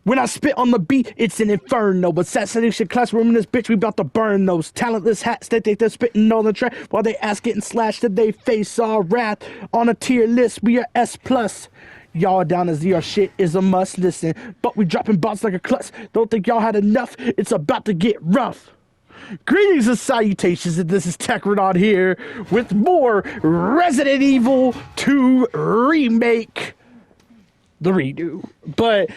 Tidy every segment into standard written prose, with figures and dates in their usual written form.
When I spit on the beat, it's an inferno. Assassination classroom in this bitch, we about to burn those talentless hats that they're spitting on the track while they ass getting slashed that they face all wrath. On a tier list, we are S plus. Y'all down as your shit is a must listen, but we dropping bots like a klutz. Don't think y'all had enough. It's about to get rough. Greetings and salutations, and this is Techrodon here with more Resident Evil 2 Remake, the redo. But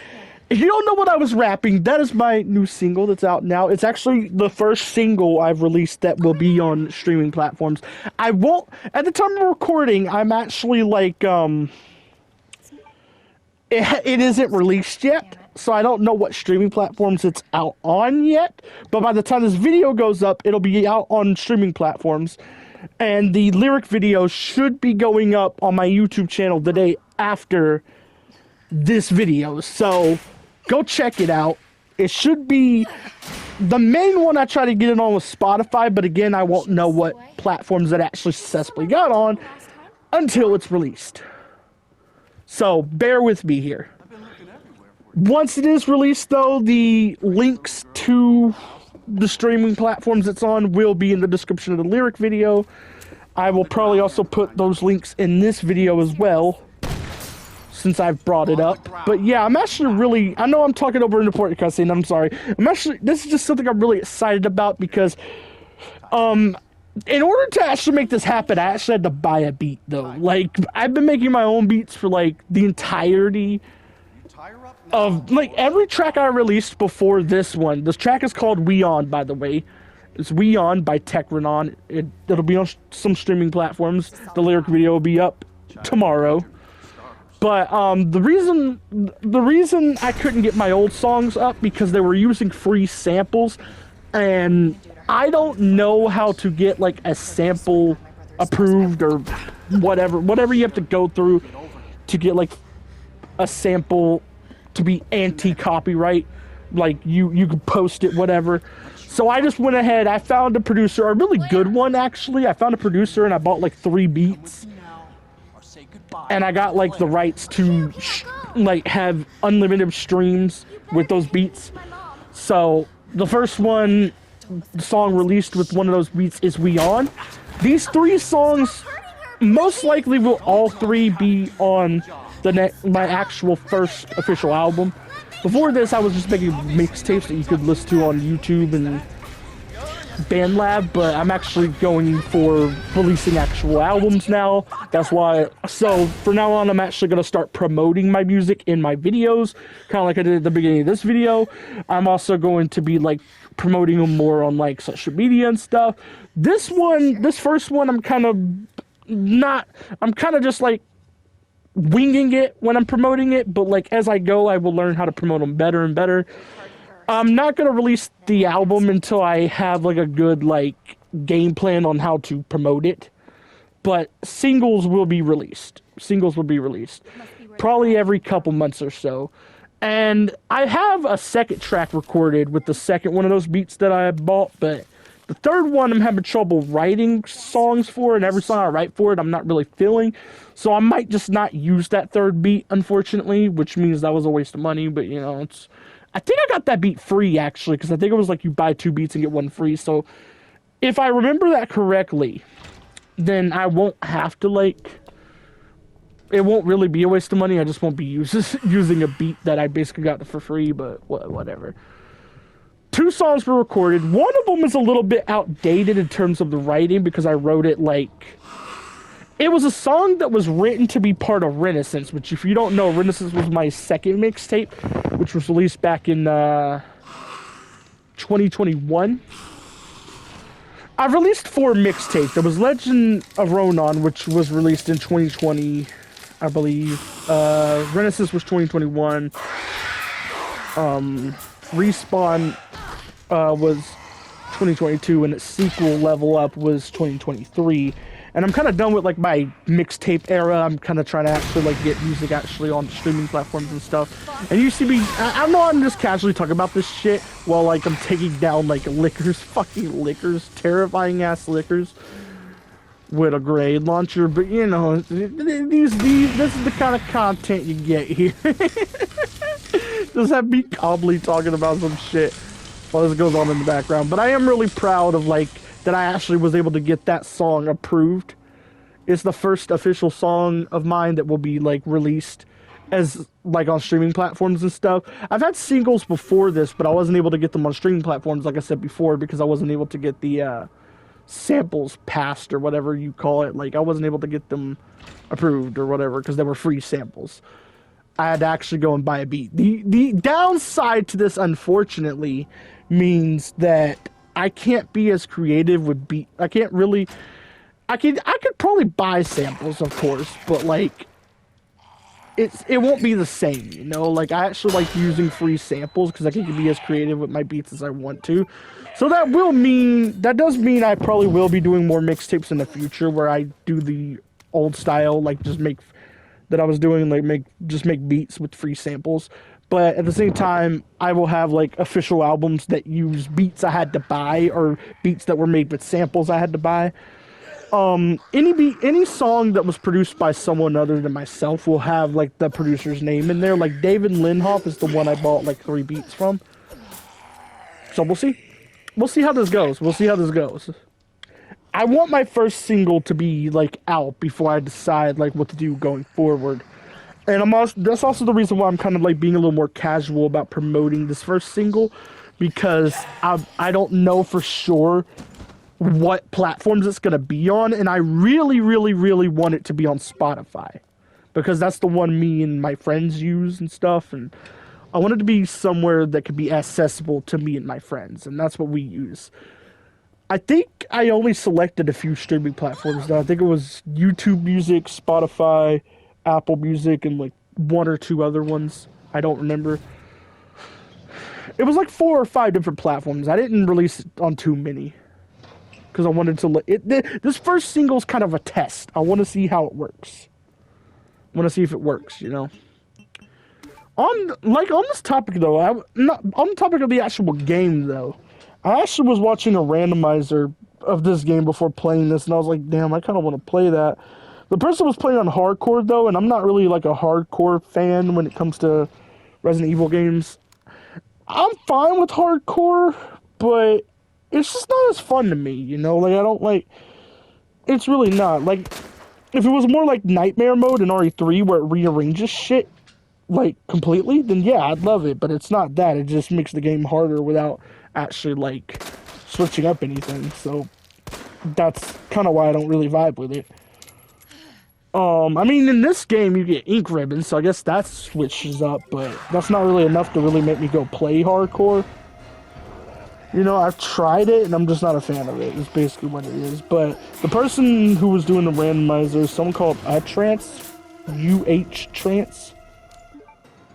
if you don't know what I was rapping, that is my new single that's out now. It's actually the first single I've released that will be on streaming platforms. I won't, at the time of recording, I'm actually like, it isn't released yet, so I don't know what streaming platforms it's out on yet. But by the time this video goes up, it'll be out on streaming platforms. And the lyric video should be going up on my YouTube channel the day after this video. So go check it out. It should be the main one. I try to get it on with Spotify, but again, I won't know what platforms it actually successfully got on until it's released. So bear with me here. Once it is released, though, the links to the streaming platforms it's on will be in the description of the lyric video. I will probably also put those links in this video as well, since I've brought it up. But yeah, I'm actually really, I know I'm talking over an important cutscene, I'm sorry. This is just something I'm really excited about because, in order to actually make this happen, I actually had to buy a beat, though. Like, I've been making my own beats for, like, the entirety of, like, every track I released before this one. This track is called We On, by the way. It's We On by Techrodon. It'll be on some streaming platforms. The lyric video will be up tomorrow. But the reason I couldn't get my old songs up because they were using free samples, and I don't know how to get like a sample approved or whatever you have to go through to get like a sample to be anti-copyright, like you can post it, whatever. So I just went ahead, I found a producer, a really good one actually. I found a producer and I bought like 3 beats. And I got like the rights to like have unlimited streams with those beats. So the first one, the song released with one of those beats is We On. These 3 songs most likely will all 3 be on my actual first official album. Before this, I was just making mixtapes that you could listen to on YouTube and BandLab, but I'm actually going for releasing actual albums now. That's why, so for now on, I'm actually going to start promoting my music in my videos, kind of like I did at the beginning of this video. I'm also going to be like promoting them more on like social media and stuff. This first one, I'm kind of just like winging it when I'm promoting it, but like as I go, I will learn how to promote them better and better. I'm not going to release the album until I have like a good like game plan on how to promote it. But singles will be released. Probably every couple months or so. And I have a second track recorded with the second one of those beats that I bought, but the third one I'm having trouble writing songs for, and every song I write for it I'm not really feeling. So I might just not use that third beat, unfortunately, which means that was a waste of money, but you know, I think I got that beat free, actually, because I think it was like you buy 2 beats and get 1 free. So if I remember that correctly, then I won't have to, like, it won't really be a waste of money. I just won't be using a beat that I basically got for free, but whatever. 2 songs were recorded. One of them is a little bit outdated in terms of the writing because I wrote it like... It was a song that was written to be part of Renaissance, which if you don't know, Renaissance was my second mixtape, which was released back in 2021. I've released 4 mixtapes. There was Legend of Ronan, which was released in 2020, I believe. Renaissance was 2021. Respawn was 2022, and its sequel, Level Up, was 2023. And I'm kind of done with like my mixtape era. I'm kind of trying to actually like get music actually on streaming platforms and stuff. And you see me, I know I'm just casually talking about this shit while like I'm taking down like fucking lickers, terrifying ass lickers with a grenade launcher. But you know, this is the kind of content you get here. Just have me calmly talking about some shit while this goes on in the background. But I am really proud of, like, that I actually was able to get that song approved. It's the first official song of mine that will be, like, released as, like, on streaming platforms and stuff. I've had singles before this, but I wasn't able to get them on streaming platforms, like I said before, because I wasn't able to get the samples passed or whatever you call it. Like, I wasn't able to get them approved or whatever because they were free samples. I had to actually go and buy a beat. The downside to this, unfortunately, means that I can't be as creative with beat. I can't really. I could probably buy samples, of course, but like, it won't be the same, you know. Like, I actually like using free samples because I can be as creative with my beats as I want to. So that does mean I probably will be doing more mixtapes in the future where I do the old style, like just make that I was doing, like make beats with free samples. But at the same time, I will have like official albums that use beats I had to buy or beats that were made with samples I had to buy. Any song that was produced by someone other than myself will have like the producer's name in there. Like David Linhoff is the one I bought like 3 beats from. So we'll see. We'll see how this goes. I want my first single to be like out before I decide like what to do going forward. And that's also the reason why I'm kind of like being a little more casual about promoting this first single, because I don't know for sure what platforms it's going to be on, and I really, really, really want it to be on Spotify, because that's the one me and my friends use and stuff, and I want it to be somewhere that could be accessible to me and my friends, and that's what we use. I think I only selected a few streaming platforms, though. I think it was YouTube Music, Spotify, Apple Music, and like 1 or 2 other ones. I don't remember. It was like 4 or 5 different platforms. I didn't release it on too many, because I wanted to this first single's kind of a test. I want to see how it works. I want to see if it works, you know. On this topic though, on the topic of the actual game though, I actually was watching a randomizer of this game before playing this, and I was like, damn, I kind of want to play that. The person was playing on hardcore though, and I'm not really like a hardcore fan when it comes to Resident Evil games. I'm fine with hardcore, but it's just not as fun to me, you know? Like, I don't like... It's really not. Like, if it was more like Nightmare Mode in RE3 where it rearranges shit, like, completely, then yeah, I'd love it. But it's not that. It just makes the game harder without actually, like, switching up anything. So, that's kind of why I don't really vibe with it. I mean, in this game, you get ink ribbons, so I guess that switches up, but that's not really enough to really make me go play hardcore. You know, I've tried it, and I'm just not a fan of it. It's basically what it is. But the person who was doing the randomizer is someone called Trance. Trance.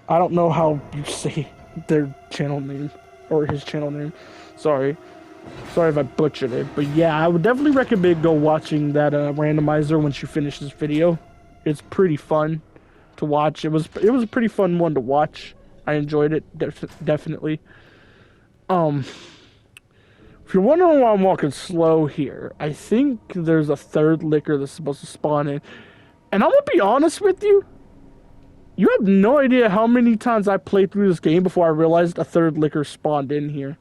I don't know how you say their channel name, or his channel name. Sorry if I butchered it. But yeah, I would definitely recommend go watching that randomizer once you finish this video. It's pretty fun to watch. It was a pretty fun one to watch. I enjoyed it, definitely. If you're wondering why I'm walking slow here, I think there's a 3rd licker that's supposed to spawn in. And I'm gonna be honest with you, you have no idea how many times I played through this game before I realized a 3rd licker spawned in here.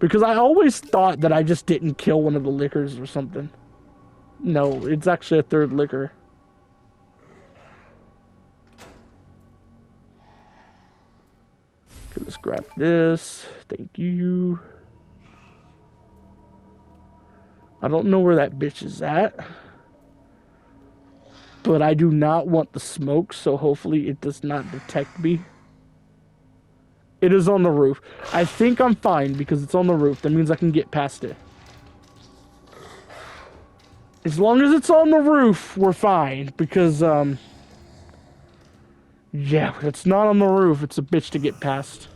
Because I always thought that I just didn't kill one of the lickers or something. No, it's actually a 3rd licker. Okay, let's grab this. Thank you. I don't know where that bitch is at, but I do not want the smoke, so hopefully it does not detect me. It is on the roof. I think I'm fine because it's on the roof. That means I can get past it. As long as it's on the roof, we're fine, because, yeah, it's not on the roof. It's a bitch to get past.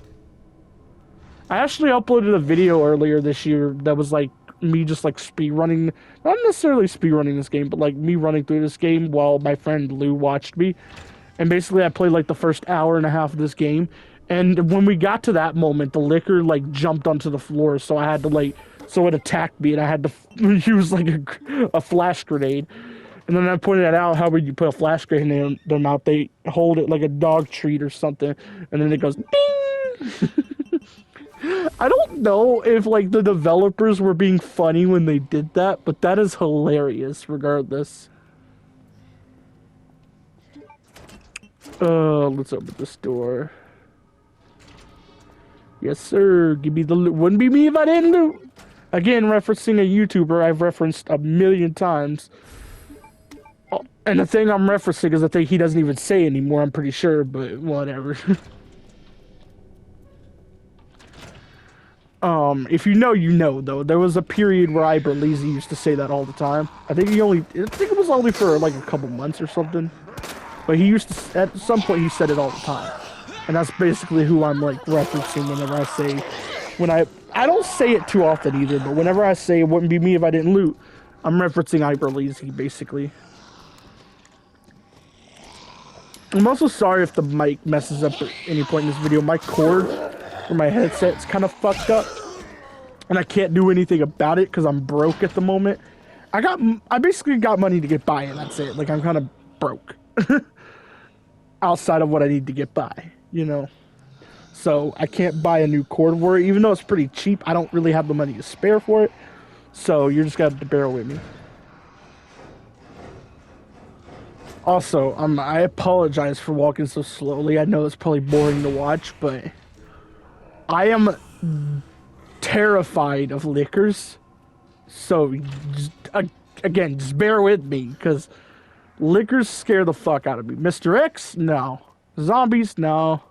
I actually uploaded a video earlier this year that was like, me just like speedrunning, not necessarily speedrunning this game, but like me running through this game while my friend Lou watched me. And basically I played like the first hour and a half of this game, and when we got to that moment, the licker like jumped onto the floor, so I had to like, so it attacked me, and I had to use like a flash grenade. And then I pointed out how when you put a flash grenade in their mouth, they hold it like a dog treat or something, and then it goes ding. I don't know if like the developers were being funny when they did that, but that is hilarious regardless. Let's open this door. Yes, sir. Give me the loot. Wouldn't be me if I didn't loot. Again, referencing a YouTuber I've referenced a million times. Oh, and the thing I'm referencing is a thing he doesn't even say anymore, I'm pretty sure, but whatever. If you know, you know, though. There was a period where Iberleezy used to say that all the time. I think it was only for like a couple months or something. But he used to, at some point, he said it all the time. And that's basically who I'm, like, referencing whenever I say, I don't say it too often either, but whenever I say it wouldn't be me if I didn't loot, I'm referencing Iberleezy, basically. I'm also sorry if the mic messes up at any point in this video. My cord for my headset's kind of fucked up, and I can't do anything about it because I'm broke at the moment. I basically got money to get by, and that's it. Like, I'm kind of broke. Outside of what I need to get by, you know. So I can't buy a new cord for it, even though it's pretty cheap. I don't really have the money to spare for it. So you're just gonna have to bear with me. Also, I apologize for walking so slowly. I know it's probably boring to watch, but I am terrified of lickers. So again, just bear with me, because lickers scare the fuck out of me. Mr. X? No. Zombies? No.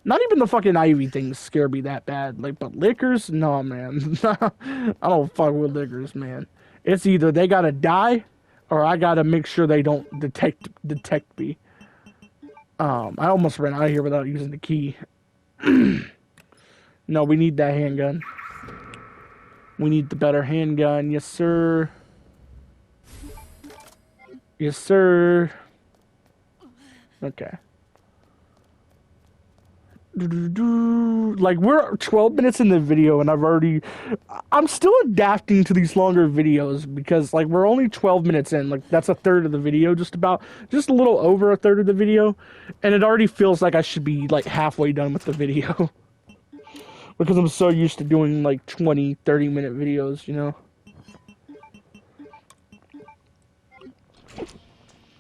Not even the fucking Ivy things scare me that bad. Like, but lickers? No, man. I don't fuck with lickers, man. It's either they gotta die, or I gotta make sure they don't detect me. I almost ran out of here without using the key. No, we need that handgun. We need the better handgun. Yes, sir. Yes, sir. Okay. Like, we're 12 minutes in the video, and I'm still adapting to these longer videos, because, like, we're only 12 minutes in. Like, that's a third of the video, just a little over a third of the video, and it already feels like I should be, like, halfway done with the video. Because I'm so used to doing, like, 20, 30-minute videos, you know?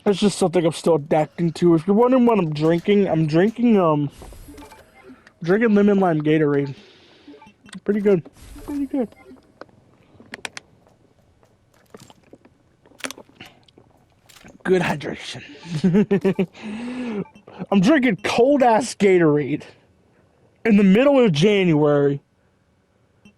It's just something I'm still adapting to. If you're wondering what I'm drinking lemon lime Gatorade. Pretty good. Pretty good. Good hydration. I'm drinking cold-ass Gatorade in the middle of January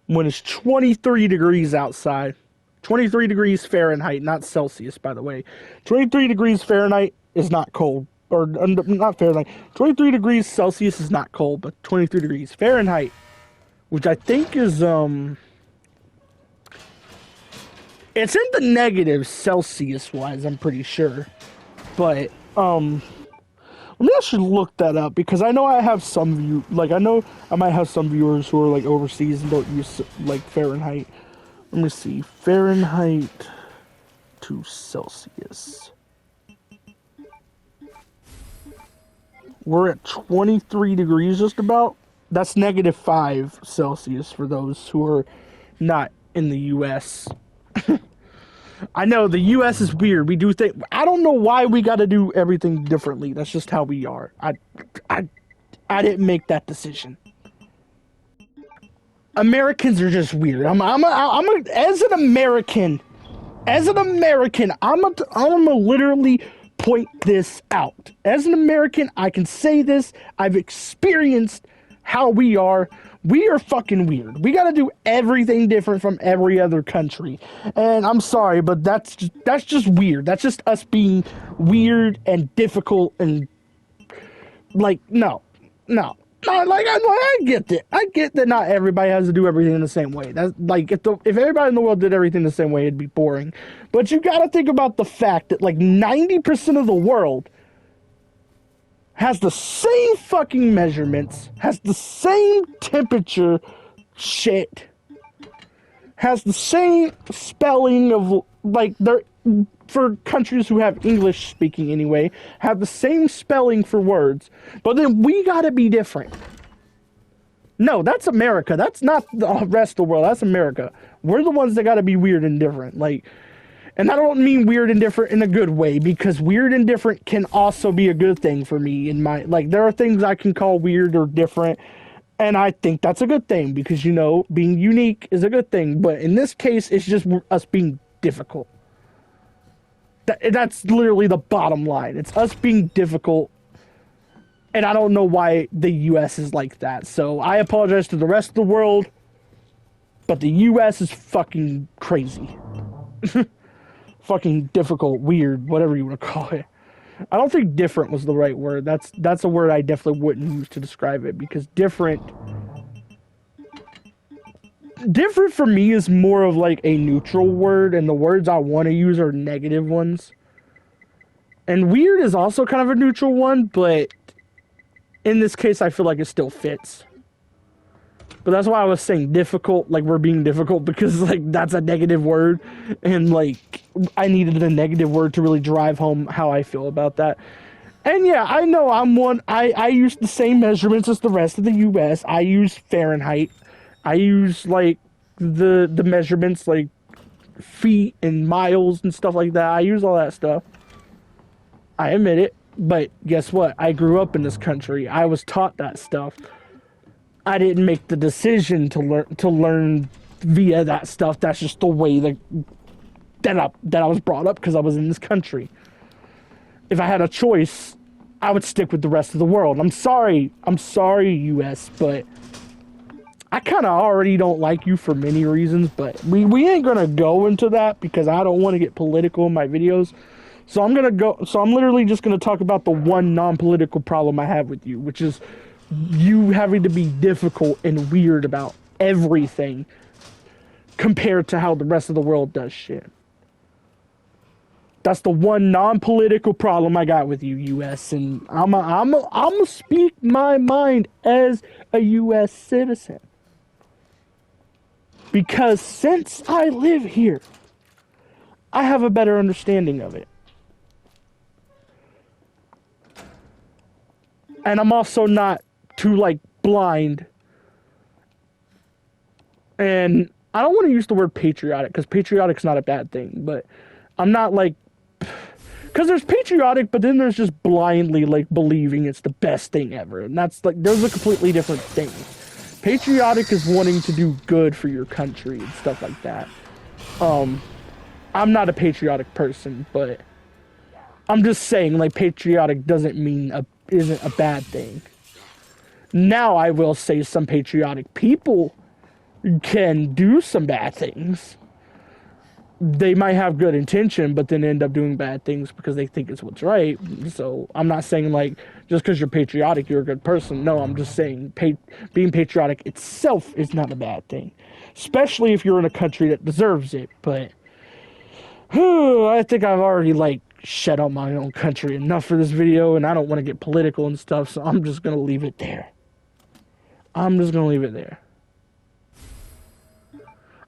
when it's 23 degrees outside. 23 degrees Fahrenheit, not Celsius, by the way. 23 degrees Fahrenheit is not cold. Or, not Fahrenheit. 23 degrees Celsius is not cold, but 23 degrees Fahrenheit, which I think is, it's in the negatives Celsius-wise, I'm pretty sure. But, let me actually look that up, because I know I have some I know I might have some viewers who are, like, overseas and don't use, like, Fahrenheit. Let me see. Fahrenheit to Celsius. We're at 23 degrees just about. That's -5 Celsius for those who are not in the U.S. I know, the U.S. is weird. We do think... I don't know why we got to do everything differently. That's just how we are. I didn't make that decision. Americans are just weird. As an American, I'm gonna literally point this out. As an American, I can say this. I've experienced how we are. We are fucking weird. We gotta do everything different from every other country. And I'm sorry, but that's just weird. That's just us being weird and difficult and, like, no. Like, I get that. I get that not everybody has to do everything in the same way. That's like, if everybody in the world did everything the same way, it'd be boring. But you gotta think about the fact that, like, 90% of the world has the same fucking measurements, has the same temperature shit, has the same spelling of, like, for countries who have English speaking anyway, have the same spelling for words, but then we gotta be different. No, that's America. That's not the rest of the world. That's America. We're the ones that gotta be weird and different. Like, and I don't mean weird and different in a good way, because weird and different can also be a good thing for me in my, like, there are things I can call weird or different, and I think that's a good thing, because, you know, being unique is a good thing, but in this case, it's just us being difficult. That's literally the bottom line. It's us being difficult, and I don't know why the U.S. is like that, so I apologize to the rest of the world, but the U.S. is fucking crazy. Fucking difficult, weird, whatever you want to call it. I don't think different was the right word. That's a word I definitely wouldn't use to describe it, because different for me is more of like a neutral word, and the words I want to use are negative ones. And weird is also kind of a neutral one, but in this case I feel like it still fits. But that's why I was saying difficult, like we're being difficult, because like that's a negative word, and like I needed a negative word to really drive home how I feel about that. And yeah, I know I use the same measurements as the rest of the US. I use Fahrenheit. I use like the measurements like feet and miles and stuff like that. I use all that stuff. I admit it, but guess what? I grew up in this country. I was taught that stuff. I didn't make the decision to learn via that stuff. That's just the way that I was brought up, because I was in this country. If I had a choice, I would stick with the rest of the world. I'm sorry, US, but I kind of already don't like you for many reasons, but we ain't gonna go into that, because I don't want to get political in my videos. So I'm literally just gonna talk about the one non-political problem I have with you, which is you having to be difficult and weird about everything compared to how the rest of the world does shit. That's the one non-political problem I got with you, US, and I'm speak my mind as a US citizen. Because since I live here, I have a better understanding of it. And I'm also not too, like, blind. And I don't want to use the word patriotic, because patriotic's not a bad thing, but I'm not, like, because there's patriotic, but then there's just blindly, like, believing it's the best thing ever. And that's, like, there's a completely different thing. Patriotic is wanting to do good for your country and stuff like that. I'm not a patriotic person, but I'm just saying, like, patriotic isn't a bad thing. Now, I will say some patriotic people can do some bad things. They might have good intention, but then end up doing bad things because they think it's what's right. So I'm not saying, like, just because you're patriotic, you're a good person. No, I'm just saying being patriotic itself is not a bad thing. Especially if you're in a country that deserves it. But I think I've already, like, shed on my own country enough for this video, and I don't want to get political and stuff, so I'm just going to leave it there. I mean,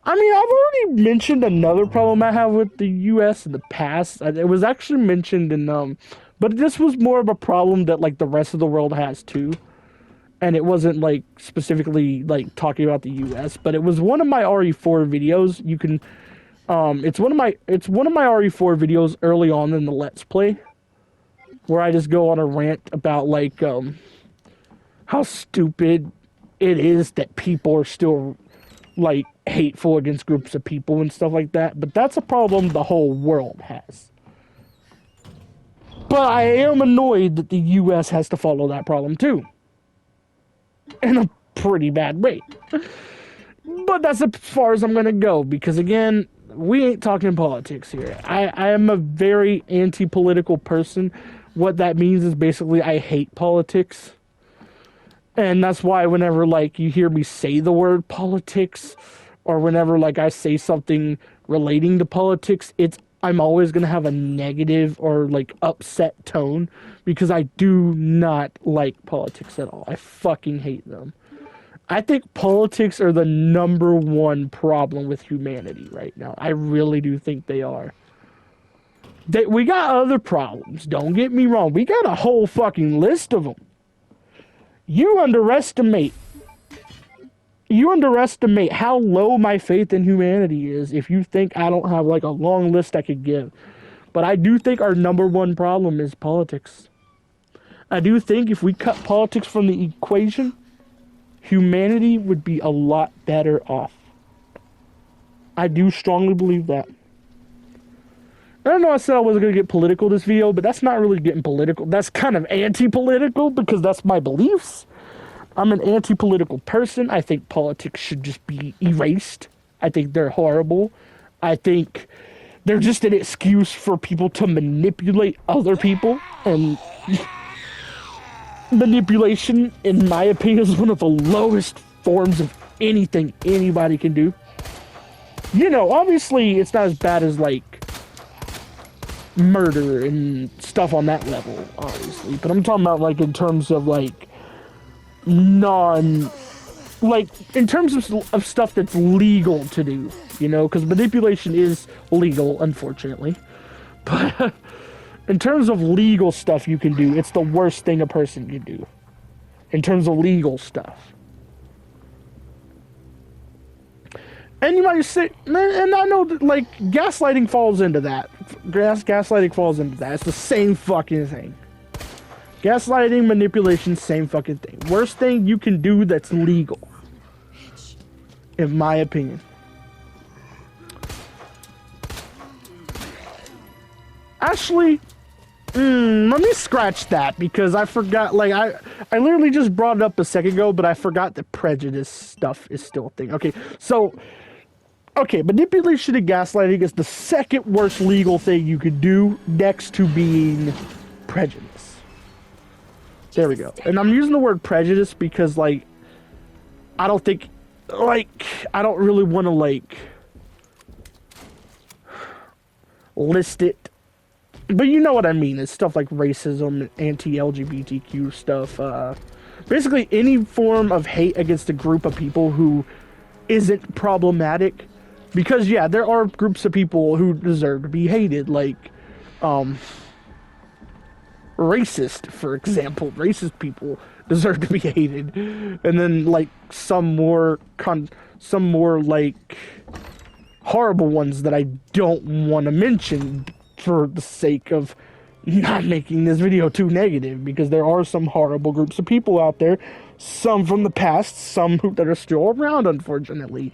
I've already mentioned another problem I have with the U.S. in the past. It was actually mentioned in, but this was more of a problem that, like, the rest of the world has too. And it wasn't, like, specifically, like, talking about the U.S., but it was one of my RE4 videos. You can, it's one of my RE4 videos early on in the Let's Play, where I just go on a rant about, like, how stupid it is that people are still, like, hateful against groups of people and stuff like that. But that's a problem the whole world has. But I am annoyed that the U.S. has to follow that problem too. In a pretty bad way. But that's as far as I'm going to go, because again, we ain't talking politics here. I am a very anti-political person. What that means is basically I hate politics. And that's why whenever, like, you hear me say the word politics, or whenever, like, I say something relating to politics, I'm always going to have a negative or, like, upset tone, because I do not like politics at all. I fucking hate them. I think politics are the #1 problem with humanity right now. I really do think they are. We got other problems. Don't get me wrong. We got a whole fucking list of them. You underestimate how low my faith in humanity is if you think I don't have like a long list I could give. But I do think our number one problem is politics. I do think if we cut politics from the equation, humanity would be a lot better off. I do strongly believe that. I don't know, I said I wasn't going to get political this video, but that's not really getting political. That's kind of anti-political because that's my beliefs. I'm an anti-political person. I think politics should just be erased. I think they're horrible. I think they're just an excuse for people to manipulate other people. And manipulation, in my opinion, is one of the lowest forms of anything anybody can do. You know, obviously, it's not as bad as, like, murder and stuff on that level, obviously. But I'm talking about, like, in terms of, like, in terms of stuff that's legal to do, you know? Because manipulation is legal, unfortunately. But in terms of legal stuff you can do, it's the worst thing a person can do. In terms of legal stuff. And you might say, and I know that, like, gaslighting falls into that. Gaslighting falls into that. It's the same fucking thing. Gaslighting, manipulation, same fucking thing. Worst thing you can do that's legal. In my opinion. Actually, let me scratch that because I forgot, like, I literally just brought it up a second ago, but I forgot that prejudice stuff is still a thing. Okay, so... Okay, manipulation and gaslighting is the second worst legal thing you could do next to being prejudice. There we go. And I'm using the word prejudice because, like, I don't think, like, I don't really want to, like, list it. But you know what I mean. It's stuff like racism, anti-LGBTQ stuff. Basically, any form of hate against a group of people who isn't problematic. Because, yeah, there are groups of people who deserve to be hated, like, racist, for example. Racist people deserve to be hated. And then, like, some more, like, horrible ones that I don't want to mention for the sake of not making this video too negative, because there are some horrible groups of people out there, some from the past, some that are still around, unfortunately.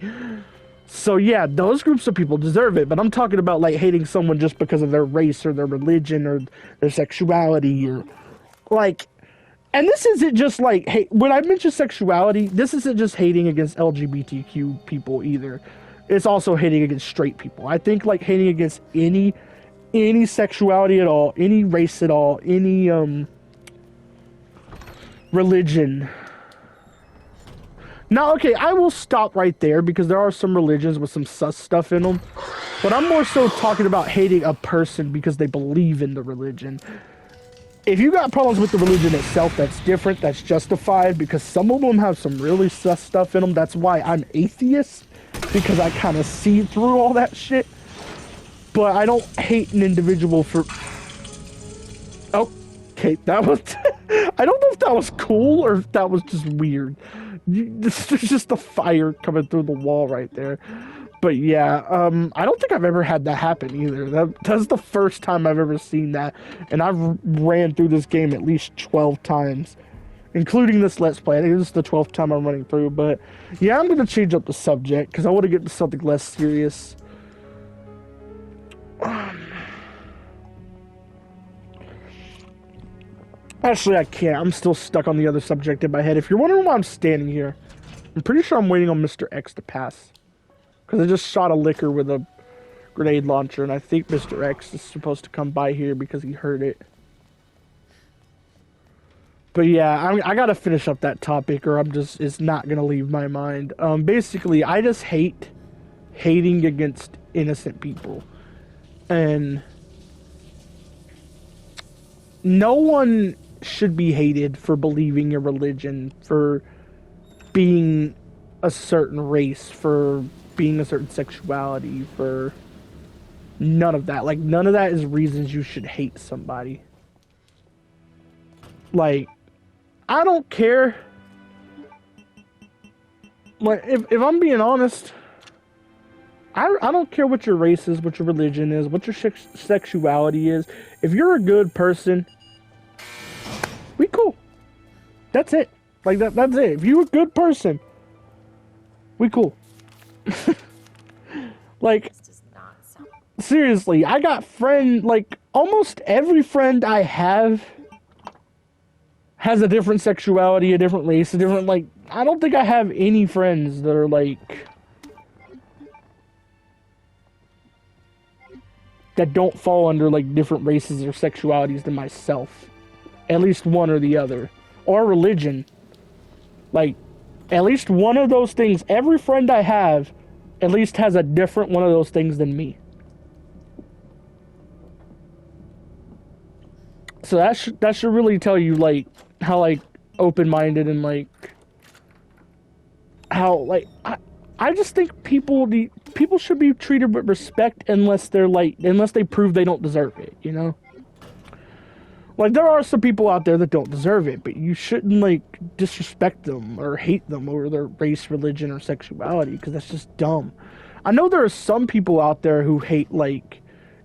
So yeah, those groups of people deserve it, but I'm talking about, like, hating someone just because of their race or their religion or their sexuality or, like, and this isn't just, like, hate. When I mention sexuality, this isn't just hating against LGBTQ people either. It's also hating against straight people. I think, like, hating against any sexuality at all, any race at all, any, religion. Now, okay, I will stop right there because there are some religions with some sus stuff in them. But I'm more so talking about hating a person because they believe in the religion. If you got problems with the religion itself, that's different, that's justified, because some of them have some really sus stuff in them. That's why I'm atheist, because I kind of see through all that shit. But I don't hate an individual for... Okay, that was... I don't know if that was cool or if that was just weird. There's just the fire coming through the wall right there. But yeah, I don't think I've ever had that happen either. That's the first time I've ever seen that. And I've ran through this game at least 12 times. Including this Let's Play. I think this is the 12th time I'm running through. But yeah, I'm going to change up the subject because I want to get to something less serious. Actually, I can't. I'm still stuck on the other subject in my head. If you're wondering why I'm standing here, I'm pretty sure I'm waiting on Mr. X to pass. Because I just shot a licker with a grenade launcher, and I think Mr. X is supposed to come by here because he heard it. But yeah, I gotta finish up that topic or it's not gonna leave my mind. Basically, I just hate hating against innocent people. And no one should be hated for believing a religion, for being a certain race, for being a certain sexuality, for None of that. Like, none of that is reasons you should hate somebody. Like, I don't care. Like, if I'm being honest, I don't care what your race is, what your religion is, what your sexuality is. If you're a good person, we cool. That's it. Like, that's it. If you're a good person, we cool. Like, seriously, I got like, almost every friend I have has a different sexuality, a different race, a different, like, I don't think I have any friends that are, like, that don't fall under, like, different races or sexualities than myself. At least one or the other. Or religion. Like, at least one of those things, every friend I have at least has a different one of those things than me. So that should really tell you, like, how, like, open-minded and, like, how, like, I just think people should be treated with respect unless they prove they don't deserve it, you know? Like, there are some people out there that don't deserve it, but you shouldn't, like, disrespect them or hate them over their race, religion, or sexuality, because that's just dumb. I know there are some people out there who hate, like,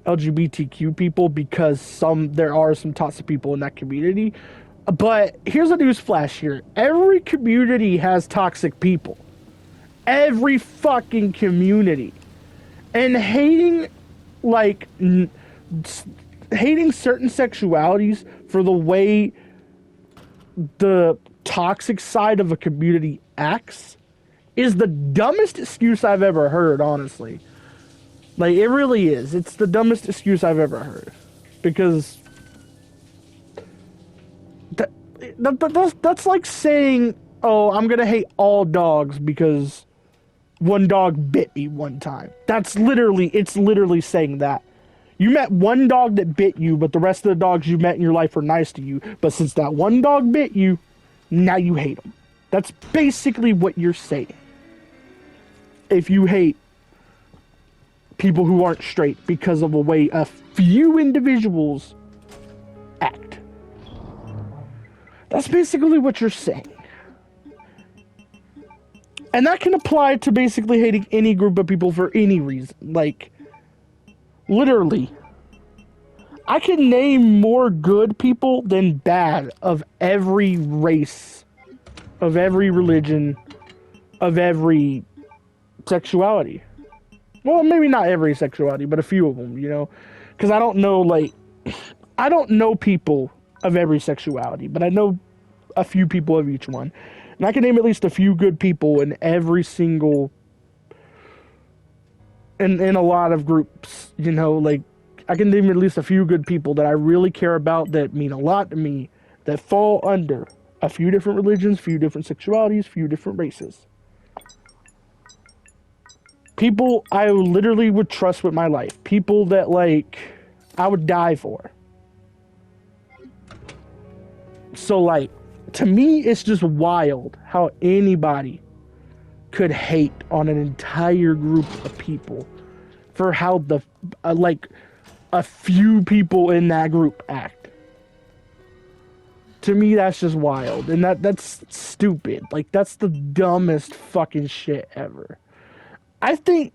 LGBTQ people because there are some toxic people in that community, but here's a news flash here. Every community has toxic people. Every fucking community. And hating, like, hating certain sexualities for the way the toxic side of a community acts is the dumbest excuse I've ever heard, honestly. Like, it really is. It's the dumbest excuse I've ever heard. Because that's like saying, oh, I'm gonna hate all dogs because one dog bit me one time. It's literally saying that. You met one dog that bit you, but the rest of the dogs you met in your life are nice to you. But since that one dog bit you, now you hate them. That's basically what you're saying. If you hate people who aren't straight because of the way a few individuals act. That's basically what you're saying. And that can apply to basically hating any group of people for any reason. Like, literally, I can name more good people than bad of every race, of every religion, of every sexuality. Well, maybe not every sexuality, but a few of them, you know? Because I don't know people of every sexuality, but I know a few people of each one. And I can name at least a few good people in every single, in a lot of groups, you know, like, I can name at least a few good people that I really care about, that mean a lot to me, that fall under a few different religions, few different sexualities, few different races. People I literally would trust with my life. People that, like, I would die for. So, like, to me, it's just wild how anybody could hate on an entire group of people for how like, a few people in that group act. To me, that's just wild. And that's stupid. Like, that's the dumbest fucking shit ever. I think,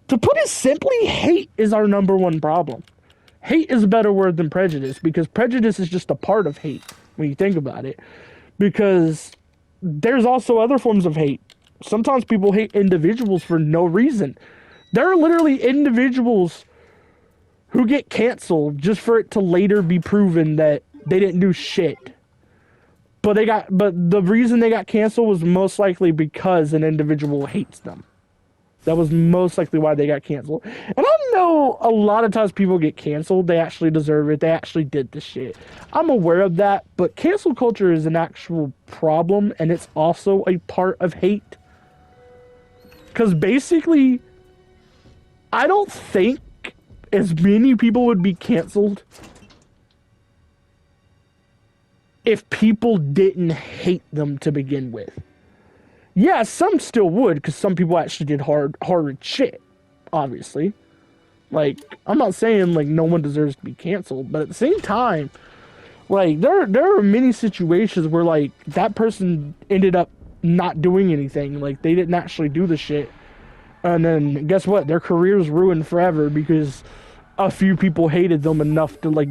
to put it simply, hate is our number one problem. Hate is a better word than prejudice, because prejudice is just a part of hate when you think about it. Because there's also other forms of hate. Sometimes people hate individuals for no reason. There are literally individuals who get canceled just for it to later be proven that they didn't do shit. But the reason they got canceled was most likely because an individual hates them. That was most likely why they got canceled. And I know a lot of times people get canceled, they actually deserve it, they actually did the shit. I'm aware of that, but cancel culture is an actual problem, and it's also a part of hate. Because basically, I don't think as many people would be canceled if people didn't hate them to begin with. Yeah, some still would, because some people actually did horrid shit, obviously. Like, I'm not saying like no one deserves to be canceled, but at the same time, like there are many situations where like that person ended up not doing anything. Like they didn't actually do the shit. And then guess what? Their career's ruined forever because a few people hated them enough to like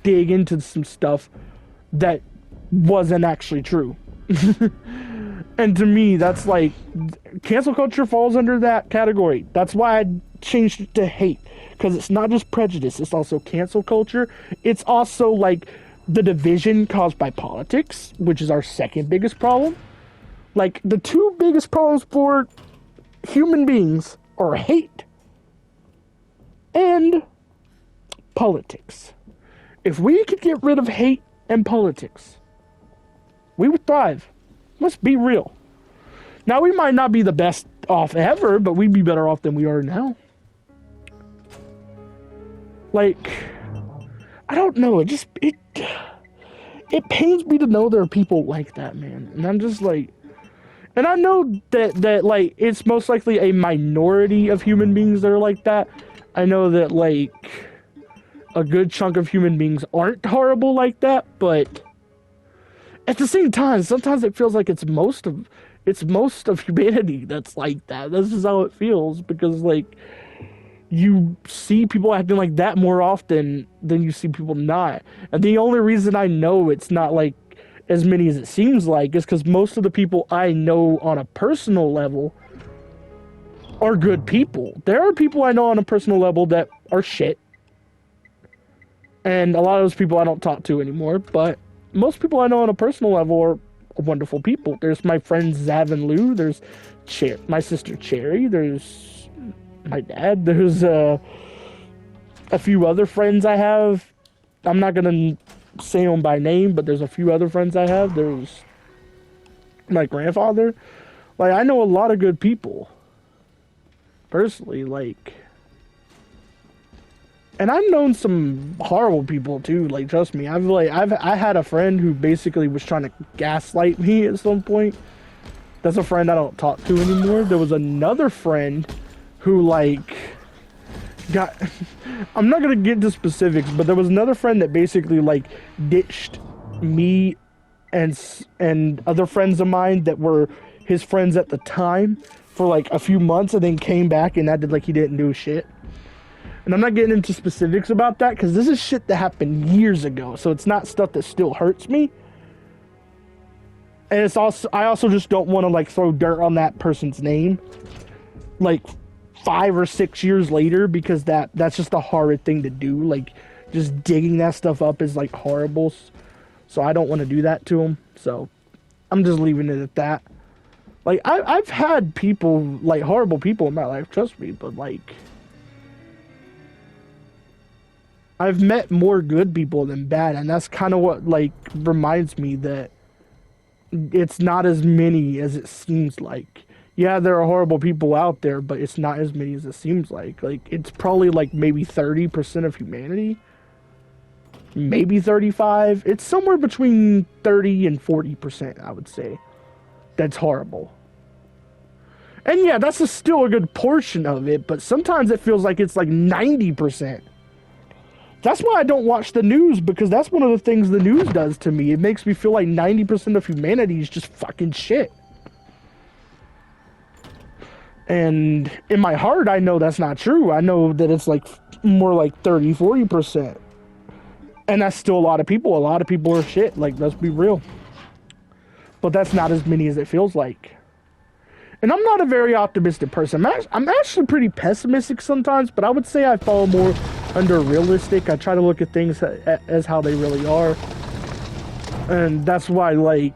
dig into some stuff that wasn't actually true. And to me, that's like cancel culture falls under that category. That's why I changed it to hate, because it's not just prejudice, it's also cancel culture. It's also like the division caused by politics, which is our second biggest problem. Like the two biggest problems for human beings are hate and politics. If we could get rid of hate and politics, we would thrive. Let's be real. Now, we might not be the best off ever, but we'd be better off than we are now. Like, I don't know. It pains me to know there are people like that, man. And I'm just like, and I know that like it's most likely a minority of human beings that are like that. I know that like a good chunk of human beings aren't horrible like that, but at the same time, sometimes it feels like it's most of humanity that's like that. This is how it feels, because like you see people acting like that more often than you see people not. And the only reason I know it's not like as many as it seems like is because most of the people I know on a personal level are good people. There are people I know on a personal level that are shit, and a lot of those people I don't talk to anymore, but most people I know on a personal level are wonderful people. There's my friends Zav and Lou, there's my sister Cherry, there's my dad, there's a few other friends I have. I'm not gonna say them by name, but there's a few other friends I have. There's my grandfather. Like, I know a lot of good people personally, like, and I've known some horrible people too. Like, trust me, I had a friend who basically was trying to gaslight me at some point. That's a friend I don't talk to anymore. There was another friend who like got I'm not gonna get into specifics, but there was another friend that basically like ditched me and other friends of mine that were his friends at the time for like a few months, and then came back and acted like he didn't do shit. And I'm not getting into specifics about that because this is shit that happened years ago, so it's not stuff that still hurts me. And it's also, I also just don't want to like throw dirt on that person's name like 5 or 6 years later, because that's just a horrid thing to do. Like, just digging that stuff up is like horrible. So I don't want to do that to him. So I'm just leaving it at that. Like, I've had people, like horrible people in my life, trust me, but like I've met more good people than bad, and that's kind of what like reminds me that it's not as many as it seems like. Yeah, there are horrible people out there, but it's not as many as it seems like. Like, it's probably like maybe 30% of humanity. Maybe 35. It's somewhere between 30 and 40%, I would say. That's horrible. And yeah, that's still a good portion of it, but sometimes it feels like it's like 90%. That's why I don't watch the news, because that's one of the things the news does to me. It makes me feel like 90% of humanity is just fucking shit. And in my heart, I know that's not true. I know that it's like more like 30, 40%. And that's still a lot of people. A lot of people are shit. Like, let's be real. But that's not as many as it feels like. And I'm not a very optimistic person. I'm actually pretty pessimistic sometimes, but I would say I fall more under realistic. I try to look at things as how they really are. And that's why, like,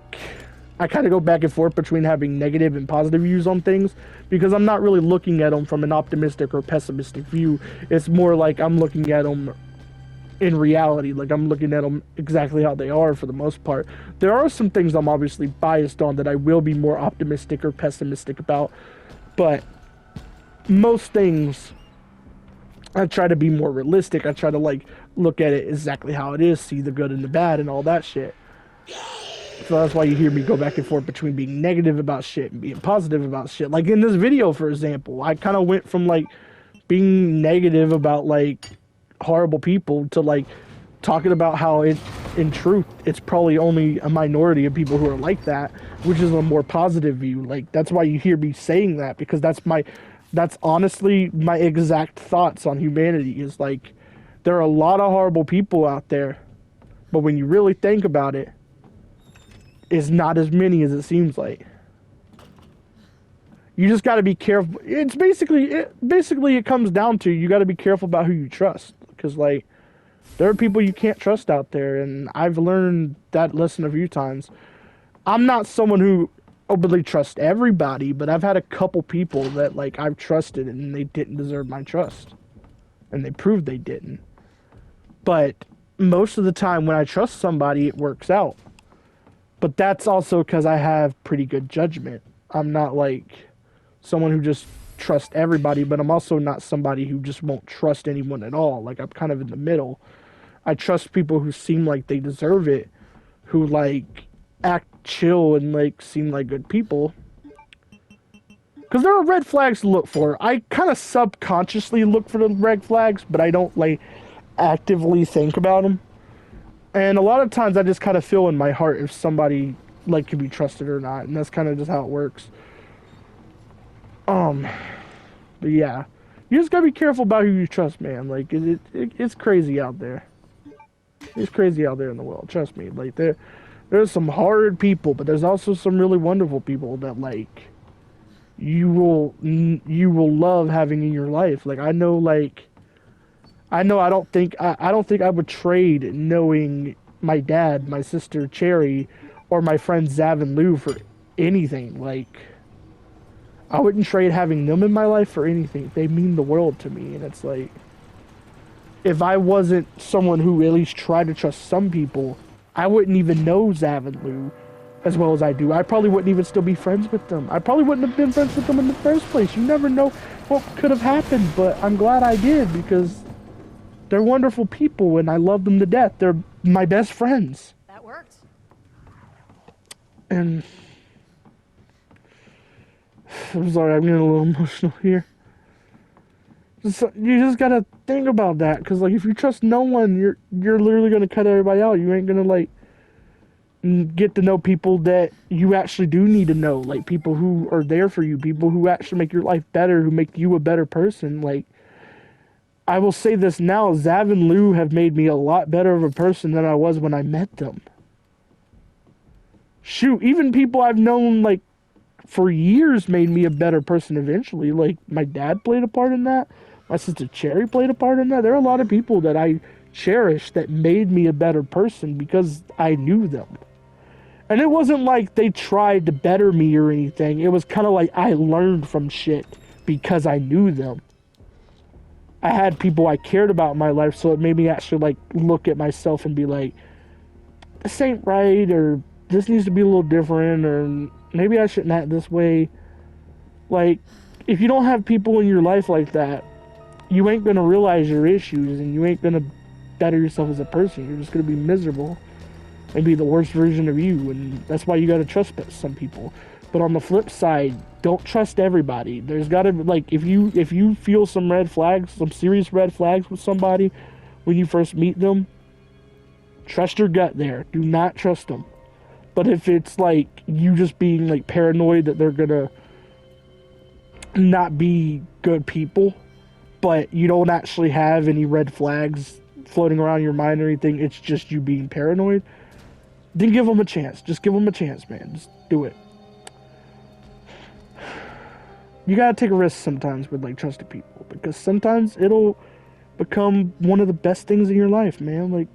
I kind of go back and forth between having negative and positive views on things, because I'm not really looking at them from an optimistic or pessimistic view. It's more like I'm looking at them in reality. Like, I'm looking at them exactly how they are for the most part. There are some things I'm obviously biased on that I will be more optimistic or pessimistic about, but most things I try to be more realistic. I try to like look at it exactly how it is, see the good and the bad and all that shit. So that's why you hear me go back and forth between being negative about shit and being positive about shit. Like in this video, for example, I kind of went from like being negative about like horrible people to like talking about how it in truth it's probably only a minority of people who are like that, which is a more positive view. Like that's why you hear me saying that, because that's honestly my exact thoughts on humanity. Is like there are a lot of horrible people out there, but when you really think about it, it's not as many as it seems like. You just got to be careful. It's basically it comes down to you got to be careful about who you trust, because like there are people you can't trust out there, and I've learned that lesson a few times. I'm not someone who openly trusts everybody, but I've had a couple people that like I've trusted and they didn't deserve my trust, and they proved they didn't. But most of the time when I trust somebody, it works out. But that's also because I have pretty good judgment. I'm not like someone who just trusts everybody, but I'm also not somebody who just won't trust anyone at all. Like I'm kind of in the middle. I trust people who seem like they deserve it, who like act chill and like seem like good people. Because there are red flags to look for. I kind of subconsciously look for the red flags, but I don't like actively think about them. And a lot of times I just kind of feel in my heart if somebody like can be trusted or not, and that's kind of just how it works. But yeah, you just gotta be careful about who you trust, man. Like it's crazy out there. It's crazy out there in the world. Trust me. Like there's some hard people, but there's also some really wonderful people that like you will love having in your life. Like I know I don't think I would trade knowing my dad, my sister Cherry, or my friend Zav and Lou for anything. Like I wouldn't trade having them in my life for anything. They mean the world to me, and it's like if I wasn't someone who at least tried to trust some people, I wouldn't even know Zav and Lou as well as I do. I probably wouldn't even still be friends with them. I probably wouldn't have been friends with them in the first place. You never know what could have happened, but I'm glad I did, because they're wonderful people and I love them to death. They're my best friends. That worked. And I'm sorry, I'm getting a little emotional here. You just gotta think about that, because like if you trust no one, you're literally gonna cut everybody out. You ain't gonna like get to know people that you actually do need to know, like people who are there for you, people who actually make your life better, who make you a better person. Like I will say this now, Zav and Lou have made me a lot better of a person than I was when I met them. Shoot, even people I've known like for years made me a better person eventually. Like my dad played a part in that. My sister Cherry played a part in that. There are a lot of people that I cherish that made me a better person because I knew them. And it wasn't like they tried to better me or anything. It was kind of like I learned from shit because I knew them. I had people I cared about in my life, so it made me actually like look at myself and be like, this ain't right, or this needs to be a little different, or maybe I shouldn't act this way. Like, if you don't have people in your life like that, you ain't gonna realize your issues, and you ain't gonna better yourself as a person. You're just gonna be miserable and be the worst version of you, and that's why you gotta trust some people. But on the flip side, don't trust everybody. There's gotta be, like, if you feel some red flags, some serious red flags with somebody when you first meet them, trust your gut there. Do not trust them. But if it's like you just being like paranoid that they're gonna not be good people, but you don't actually have any red flags floating around your mind or anything, it's just you being paranoid, then give them a chance. Just give them a chance, man. Just do it. You gotta take a risk sometimes with like trusted people, because sometimes it'll become one of the best things in your life, man.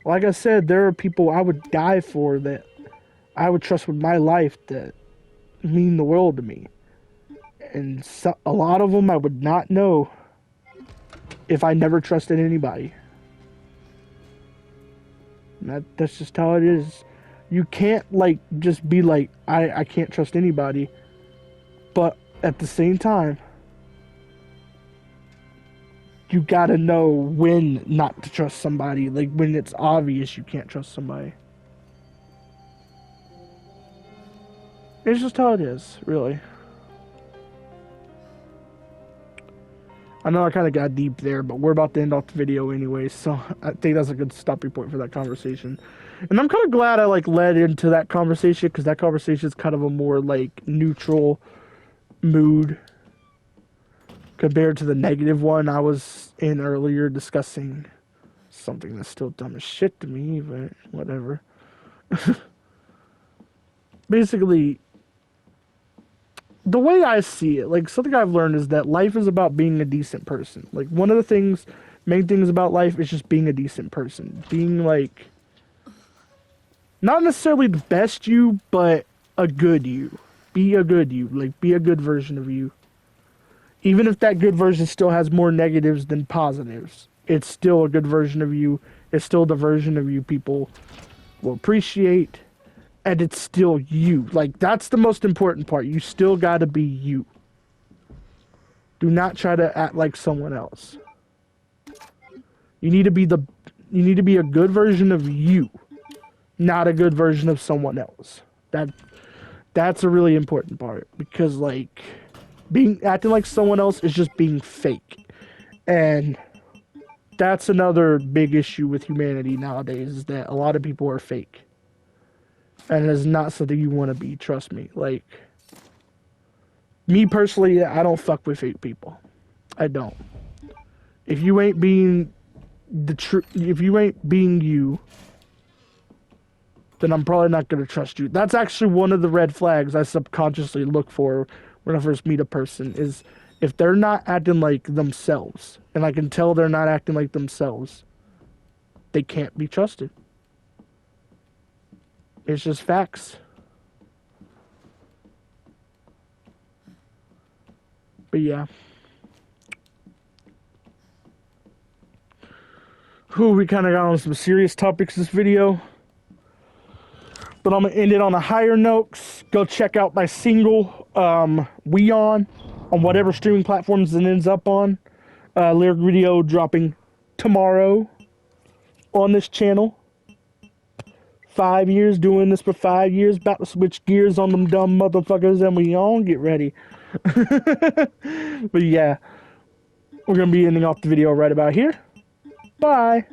Like I said, there are people I would die for that I would trust with my life that mean the world to me. And a lot of them I would not know if I never trusted anybody. And that's just how it is. You can't like just be like, I can't trust anybody. But at the same time, you gotta know when not to trust somebody. Like when it's obvious you can't trust somebody. It's just how it is, really. I know I kind of got deep there, but we're about to end off the video anyway, so I think that's a good stopping point for that conversation. And I'm kind of glad I like led into that conversation, because that conversation is kind of a more like neutral mood compared to the negative one I was in earlier, discussing something that's still dumb as shit to me, but whatever. Basically, the way I see it, like something I've learned is that life is about being a decent person. Like one of the things, main things about life is just being a decent person. Being like, not necessarily the best you, but a good you. Be a good you. Like be a good version of you. Even if that good version still has more negatives than positives, it's still a good version of you. It's still the version of you people will appreciate. And it's still you. Like, that's the most important part. You still gotta be you. Do not try to act like someone else. You need to be a good version of you, not a good version of someone else. That's a really important part. Because, like, acting like someone else is just being fake. And that's another big issue with humanity nowadays, is that a lot of people are fake. And it's not something you want to be, trust me. Like, me personally, I don't fuck with fake people. I don't. If you ain't being if you ain't being you, then I'm probably not going to trust you. That's actually one of the red flags I subconsciously look for when I first meet a person, is if they're not acting like themselves, and I can tell they're not acting like themselves, they can't be trusted. It's just facts. But yeah. We kind of got on some serious topics this video. But I'm going to end it on a higher note. Go check out my single, We On whatever streaming platforms it ends up on. Lyric video dropping tomorrow on this channel. 5 years, doing this for 5 years, about to switch gears on them dumb motherfuckers, and we on, get ready. But yeah, we're going to be ending off the video right about here. Bye.